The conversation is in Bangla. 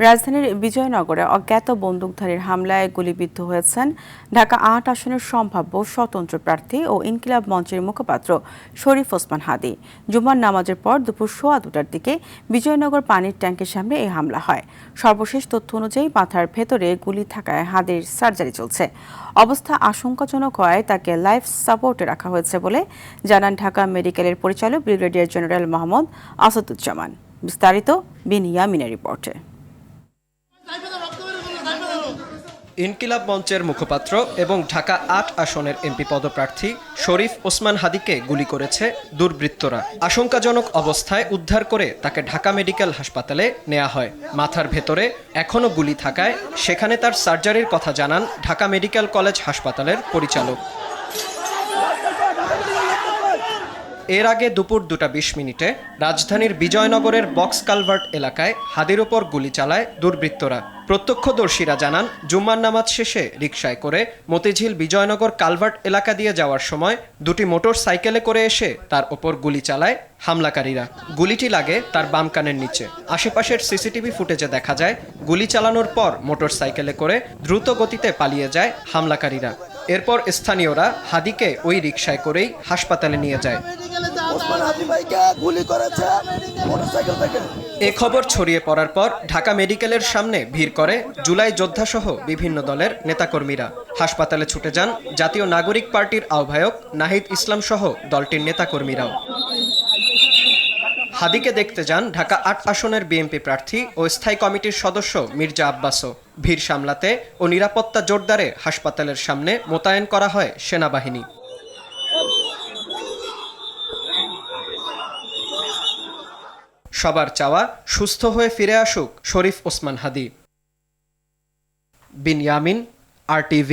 রাজধানীর বিজয়নগরে অজ্ঞাত বন্দুকধারীর হামলায় গুলিবিদ্ধ হয়েছেন ঢাকা ৮ আসনের সম্ভাব্য স্বতন্ত্র প্রার্থী ও ইনকিলাব মঞ্চের মুখপাত্র শরীফ ওসমান হাদী। জুমার নামাজের পর দুপুর ১:১২টার দিকে বিজয়নগর পানির ট্যাঙ্কের সামনে এই হামলা হয়। সর্বশেষ তথ্য অনুযায়ী মাথার ভেতরে গুলি থাকায় হাদীর সার্জারি চলছে। অবস্থা আশঙ্কাজনক হওয়ায় তাকে লাইফ সাপোর্টে রাখা হয়েছে বলে জানান ঢাকা মেডিকেলের পরিচালক ব্রিগেডিয়ার জেনারেল মোহাম্মদ আসাদুজ্জামান। বিস্তারিত বিনিয়ামিনের রিপোর্টে। ইনকিলাব মঞ্চের মুখপাত্র এবং ঢাকা ৮ আসনের এমপি পদপ্রার্থী শরীফ ওসমান হাদীকে গুলি করেছে দুর্বৃত্তরা। আশঙ্কাজনক অবস্থায় উদ্ধার করে তাকে ঢাকা মেডিকেল হাসপাতালে নেওয়া হয়। মাথার ভেতরে এখনও গুলি থাকায় সেখানে তার সার্জারির কথা জানান ঢাকা মেডিকেল কলেজ হাসপাতালের পরিচালক। এর আগে দুপুর ২:২০ রাজধানীর বিজয়নগরের বক্স কালভার্ট এলাকায় হাদীর ওপর গুলি চালায় দুর্বৃত্তরা। প্রত্যক্ষদর্শীরা জানান, জুম্মার নামাজ শেষে রিকশায় করে মতিঝিল বিজয়নগর কালভার্ট এলাকা দিয়ে যাওয়ার সময় দুটি মোটর সাইকেলে করে এসে তার ওপর গুলি চালায় হামলাকারীরা। গুলিটি লাগে তার বাম কানের নিচে। আশেপাশের সিসিটিভি ফুটেজে দেখা যায় গুলি চালানোর পর মোটর সাইকেলে করে দ্রুত গতিতে পালিয়ে যায় হামলাকারীরা। এরপর স্থানীয়রা হাদীকে ওই রিকশায় করেই হাসপাতালে নিয়ে যায়। এ খবর ছড়িয়ে পড়ার পর ঢাকা মেডিকেলের সামনে ভিড় করে জুলাই যোদ্ধাসহ বিভিন্ন দলের নেতাকর্মীরা। হাসপাতালে ছুটে যান জাতীয় নাগরিক পার্টির আহ্বায়ক নাহিদ ইসলাম সহ দলটির নেতাকর্মীরাও। হাদীকে দেখতে যান ঢাকা ৮ আসনের বিএনপি প্রার্থী ও স্থায়ী কমিটির সদস্য মির্জা আব্বাসও। ভিড় সামলাতে ও নিরাপত্তা জোরদারে হাসপাতালের সামনে মোতায়েন করা হয় সেনাবাহিনী। সবার চাওয়া সুস্থ হয়ে ফিরে আসুক শরীফ ওসমান হাদী। বিনিয়ামিন, RTV।